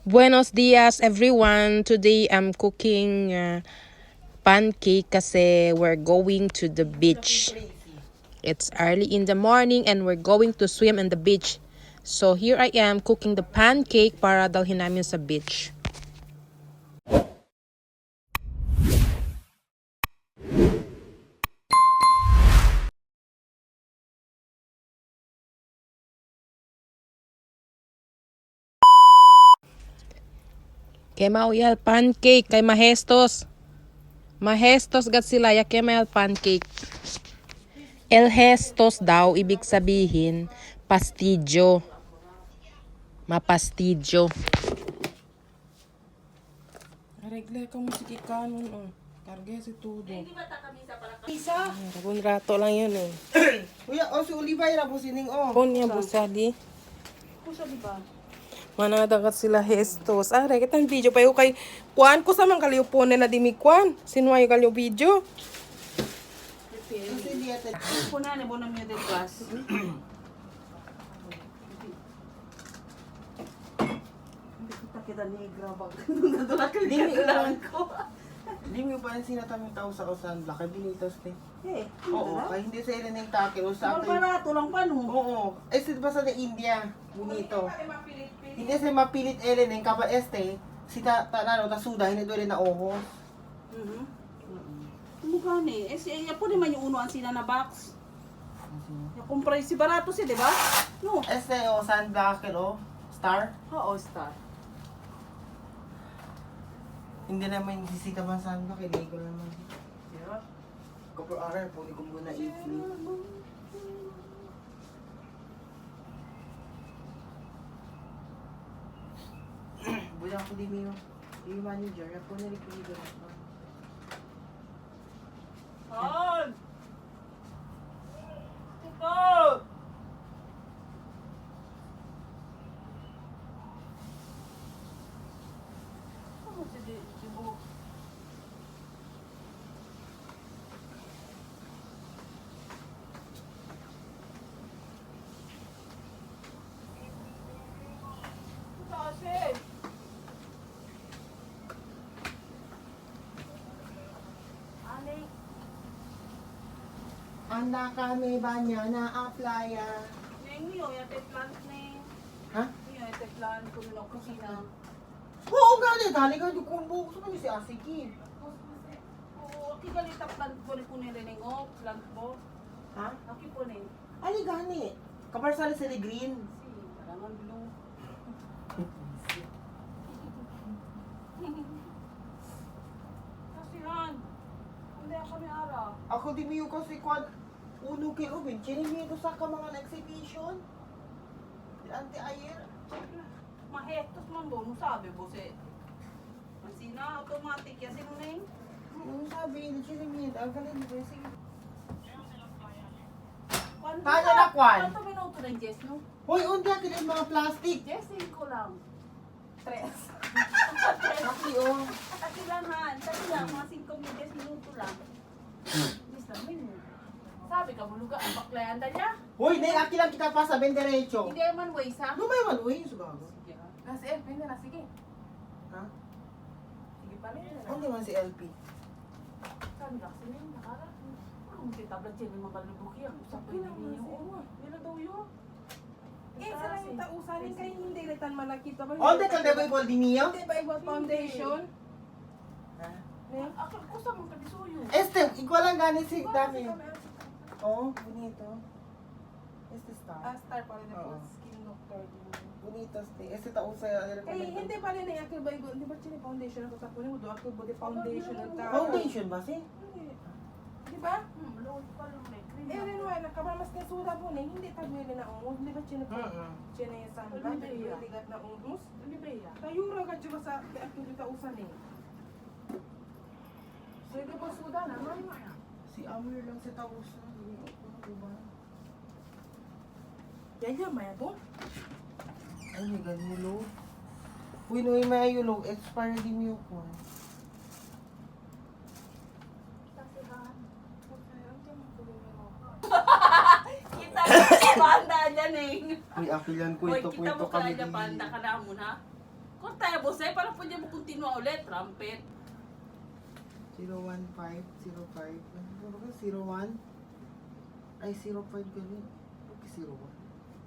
Buenos dias everyone. Today I'm cooking pancake kasi we're going to the beach. It's early in the morning and we're going to swim in the beach. So here I am cooking the pancake para dalhin namin sa beach. Kay mauyal pancake kay mahestos. Mahestos gat sila ya kay mayal pancake. El Hestos daw ibig sabihin pastidyo. Mapastidyo. Arregle ka mo sige kanon oh. Karga si tudo. Isa. Kung rato lang yun eh. Kuya, si Olivay ra po sining Pon niya busali. Kusa di ba? Manadagat sila Hestos. Aray, kitang video pa yung kay Kuan ko sa man kaliyo po na dimi Kuan. Sinuay kaliyo video. Kasi dieta. Puna na bonam niya depas. Kita ni grabag. Nadula ka ni ko. Hindi mo pa yung sinataming tao sa usan. Laki binitos ni. Oo, kaya hindi sa ilan yung takil. Sa akin. Barato lang pa no? Oo. Ba sa India? Bonito. Hindi sa mapilit elen yung kapal este. Si Tanano, tasuda, hindi doon rin na ohos. Mukha ni. Po naman yung unuan sila na box. Yung kumpray si barato si, di ba? No. Este o sunblock, o star. Oo, star. Hindi naman sisita man sunblock, illegal naman. Yeah. Kapag aral, puli ko muna i-flip. Bulan ko din yung manager, ako na rin piligan ako. On! Tukod! Ano si Jibo? Kasi Anda kami ba niya na applya? Neng yo, yate plant neng. Ha? Yo, yate plant ko na kusina. Oo nga ni, dali ka yung kumbo. Gusto mo si Asiki. Oo, aki galita plant ko ni kunin rin ngo, plant mo. Ha? Aki po rin. Ali gani. Kaparsali sila green. Si, karangan blue. Kasihan. Hindi ako ni Ara. Ako di mo yung kasi kwan. Unong kilo, chinig mo sa ka mga exhibition. Ante ayer. Mahektos man mo, sabi mo si. Masina, automatic yan sinuneng. Yung sabi, chinig mo, ang galing mo. Sige. Kaya na, Kwan? Kanto minuto ng Jess, no? Hoy, undi akin yung mga plastic. Jess, ko lang. 3. Aki, oh. Kakilangan, kasi lang, mga 5 minuto lang. Miss lang, minute. Sabi ka, buluga, ang baklayan niya. Hoy, nay, aki lang kita pa sa benderecho. Hindi man ways, ha? Ano may man, uy, sugago. Sige, ha? Nasa LP na na, sige. Ha? Sige pa rin. Ano man si LP? Saan ka? Sino yung nakara? Ang titablat siya ng mga lubuki. Ang usap ko yun niyo. Nila daw yun. Sa lang yung tausanin kayo hindi retan malakita ba? Oh, di ka deboy bol di niyo? Hindi ba ibang foundation? Ha? Ako sa mga kabisuyo. Este, ikaw lang gani si dami. Oh, bonito. Este star. Star pa rin Oo. ako. Skin doctor. Bonito este. Este tao sa Eh, hindi pa rin yung ba ibang, di ba siya foundation ako sa puno mo? Doon ako body foundation ang tao. Foundation ba si? Di ba? Load pa lang may cream. Eh, rin wala, nakabamas na suda po na, hindi tagwili na umos. Di ba siya na siya na yung sandal? Ligat na umos. Oliveira. Tayura ka siya sa ako yung tausan eh. Sige po suda na. Maya. Si Amir lang sa tao sa. Diba? Yan yan, maya po. Ay, may ganun lo. Uy, no, may ayun expire din mo ko. Kita mo panda dyan eh. Uy, akilan ko Hoy, ito kita mo kami. kaya panda ka na mo na. Kung tayo, boss, parang pwede mo continue ulit. Trumpet. 01505. Ano ba? 01? Ay, 05 gani. Okay, 01.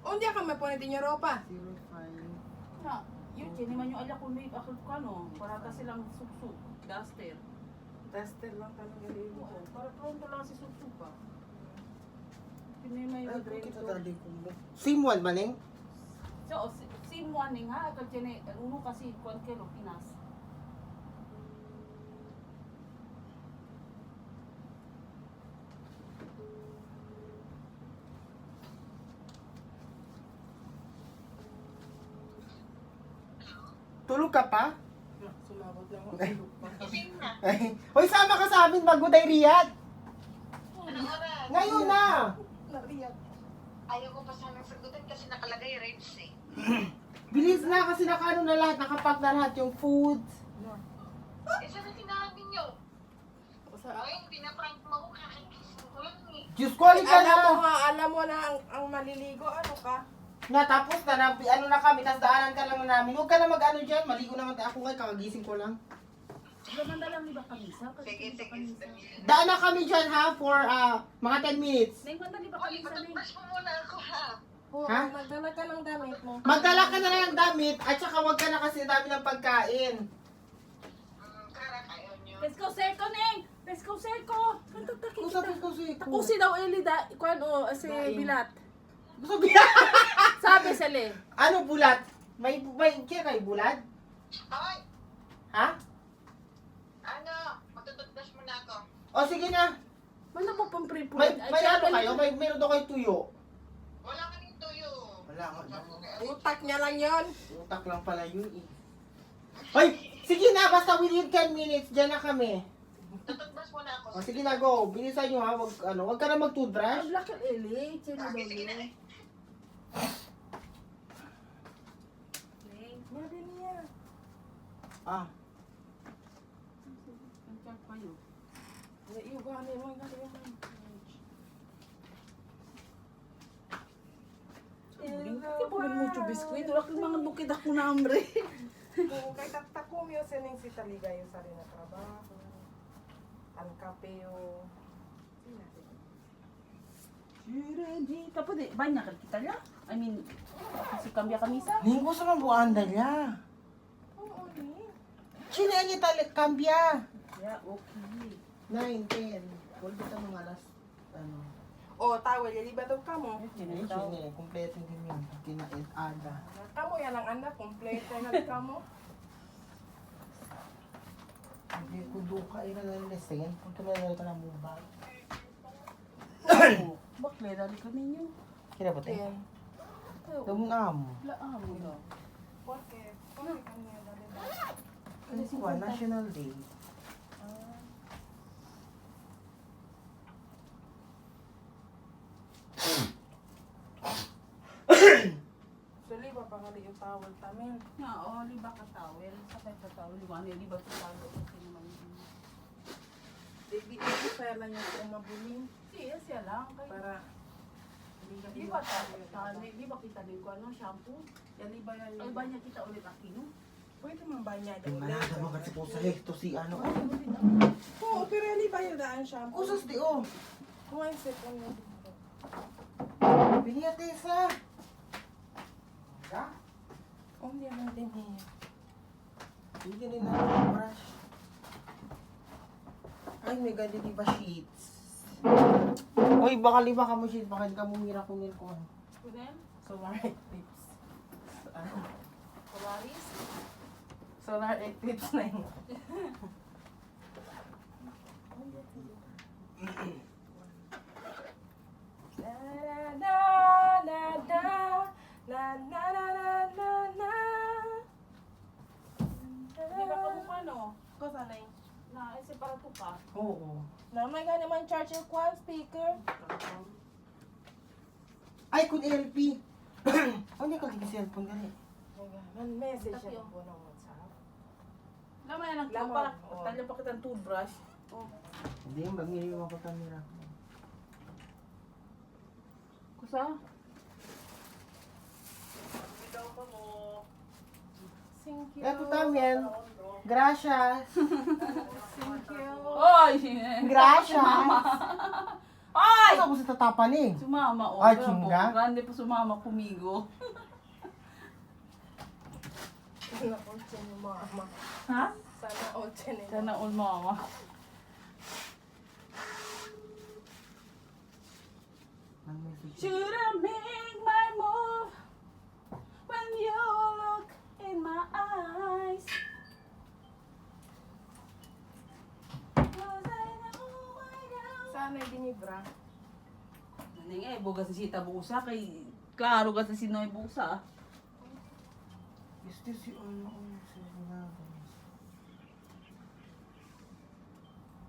Hindi ka may pone din yung ropa. 05. Na, yun, yun naman yung alak ko may akal ko ano. Para ka silang suksuk. Duster. Tester lang talaga rin. Oo, para pronto lang si suksuk pa. Pinimay Ay, yung drain kita to. tali ko. SIM 1 maning? So, sim morning ha, kasi uno kasi kwan kilo Pinas. Tulog ka pa? Sumabot lang ako. Ay. Tulog pa. Ay. Hoy, sama ka sa amin bago tayo Riyadh. Anong oras? Ngayon na. Nariyak. Ayaw ko pa sanang sagutin kasi nakalagay reds eh. Bilis na kasi nakaano na lahat, nakapack na lahat yung foods. Eh, saan na sinabi niyo? Sa, Ngayon, pinaprank mo ako kakikising ko lang eh. Diyos ko, alin ka alam mo na ang maliligo, ano ka? Natapos na, ano na kami, tas daanan ka lang namin. Huwag ka na mag-ano dyan, maligo naman tayo. Ako ngayon, kakagising ko lang. Ganda lang ni ba kamisa? Sige, sige. Daan na kami dyan ha, for mga 10 minutes. Neng ganda ni ba Oy, kamisa Neng? matagpas mo muna ako ha. Ha? Magdala ka ng damit mo. Magdala ka na lang ng damit, at saka huwag ka na kasi dami ng pagkain. Kara, ayaw niyo. Pesko Seko Neng! Pesko Seko! Kanta taki Kusap kita. ko si Takusi daw Eli da, kwan o, si Daing. Bilat. Sabi Sabi sa Le. ano bulat? May kaya kayo bulad? Hoy, Ha? ano, matutugdas mo na ako. O sige na. Wala mo pang pre May ano kayo? Meron daw kayo tuyo. Wala ka rin tuyo. Wala ka daw. Utak niya lang yon. Utak lang pala yun eh. Hoy, sige na, basta within 10 minutes, dyan na kami. Tutugdas mo na ako. O sige na, go. Bilisan nyo ha, wag ka na mag-toothbrush. Ang laki Eli, chino daw Sige, sige na Le. eh. Neng, Mali niya. Ah, ang chat pa yun. Yung gani mo, gani mo. Hindi po mucho biskuit. Wala kang mga bukid ako na amre. Kung kay taktakom yung sining si Taligay yung sarili na trabaho. Ang kape yung... Tapos di, banyak kan kita ya? I mean, kasi kambya kamisa. linggo sa mabuanda niya. Oo, ni. Chilean niya talik, kambya. Ya, okay. 9, 10. Wala kita mga alas, ano. O, tawel, yung iba daw ka mo. Ay, chine, kompleto din yun. Kinain, ada. Kamo yan ang anak, kompleto na ka mo. Hindi ko doon ka ilalalisin. Punta na lang ka ng mubag. Bakle dari ko ninyo. Kira ba tayo? Ten. Tumam. Laam mo. Porque kanya dali dali. Kasi si Juan, National Day. Suli ba pangali yung tawel tamin? Nga, oh, liba ka towel. Sakay ka towel. Liba niya, liba ka towel. Kasi naman yun. Baby, kaya lang yung umabuling Siya lang. Kaya, para hindi ka di ba tani? Di ba kita din ko ano, shampoo? Yan iba yan. Ay, ba niya kita ulit akino? Pwede man ba niya Yung malada mo kasi po sa hekto si ano. Oo, pero yan iba yung daan shampoo. Kusas di oh. Kumain sepon mo dito. Biniya Tessa. Ha? Oh, hindi naman din eh. Hindi rin na yung brush. Ay, may ganda di ba sheets? Uy, baka liba ka mo sheets. Baka hindi ka mumira kung nil ko. Kunin? Solar eclipse. Ano? Polaris? Solar eclipse na yun. La la la la la la la la la la. Di ba kamukha no? Ko sanay. Na, ay, separato ka. Oo. Na may gani man charger kwan speaker. Ay, kung LP. Ano ka lagi cellphone gani? Man message siya po ng WhatsApp. Lamay lang Laman, para oo. talya pa kitang toothbrush. Oh. Hindi, magmili mo ako camera. Kusa? Ikaw pa mo. thank you. Eto también. Gracias. Thank you. Oy! Gracias. Ay! Ano ko sa tatapan eh? Sumama, oh. Ay, Bravo. chinga. Grande po sumama kumigo. Sana all chin yung mama. Ha? Sana all chin yung Sana all mama. Should I make my move when you look in my eyes? 'Cause I know I know. Sana dinibra. Neng eh, boga sa sita busa kay klaro ka sa sinoy busa. Este si ano si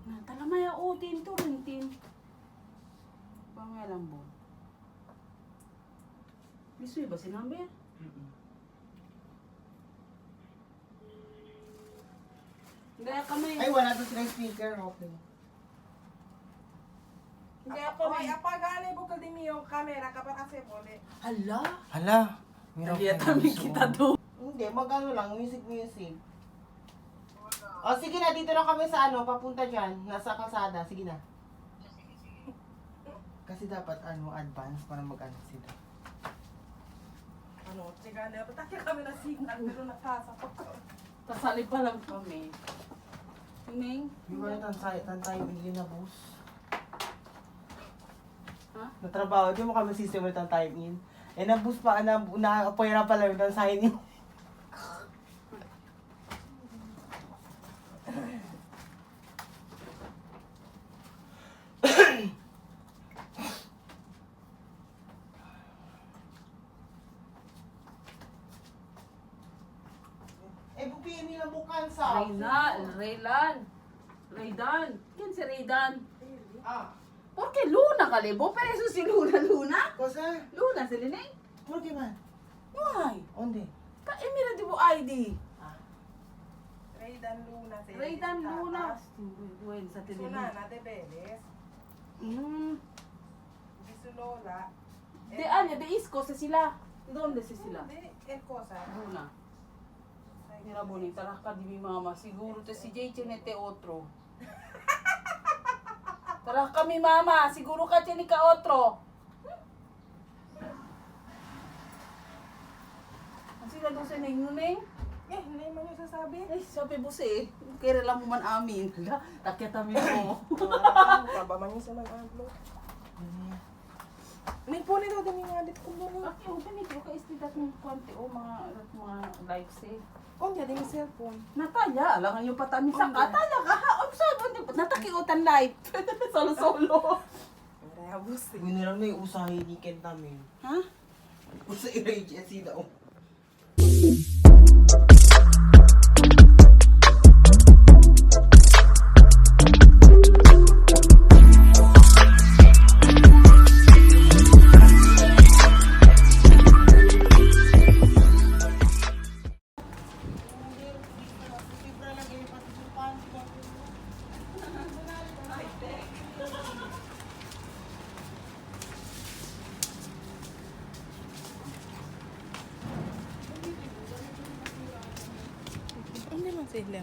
Na talamaya utin to rintin. Pangalan mo. Bisoy ba sinambe? Gaya kami. Ay, wala to sila speaker. Okay. Gaya Oy, kami. apagane po kasi yung camera kapag kasi pole. Hala. Hala. Naliyatan kita doon. Hindi, mag-ano lang, music. O sige na, dito na kami sa ano, papunta dyan. Nasa kalsada, sige na. Kasi dapat ano, advance para mag-ano sila. Ano, tigane, patake kami na signal pero nakasapot ko. Kasali pa lang kami. Ning? Di ba yung tantay hindi na bus? Ha? Natrabaho, di mo kami system ng time in. Eh, na-bus pa, na-apoy na pala yung tansahin in. Eh, bupiin nila bukan sa... Raydan. Ken si Raydan? Ah, Porque Luna kalibo, pero eso si Luna. cosa? Luna si Lineng. ¿Por qué man? Why? ¿Dónde? Ka emira di mo ID. Raydan Luna. si Raydan Luna. Tapas. Buwan sa Sunana de Beles. Di su Lola. De ano, de Isco sa sila. Donde si sila? De el cosa. Luna. Mira bonita la ka di mi mama. Siguro te si Jay chinete otro. Tara kami mama, siguro ka chini ka otro. Ang sila doon sa Neng? Eh, hindi man yung sasabi. Ay, sabi mo si, kaya lang mo man amin. Hala, takyat amin mo. Kaba man yung sa mag-aglo. May po nito din yung adit ko doon. Aki, o ganito ka istidat ng konti o mga life save. Oh, jadi yung cellphone. Natalia, alangan yung patami sa katala ka ha. Observe, natakiutan life. Solo-solo. Kaya bus eh. Gini lang na yung usahin ni Ken namin. Ha? Usa i-agency daw. Hindi man sila.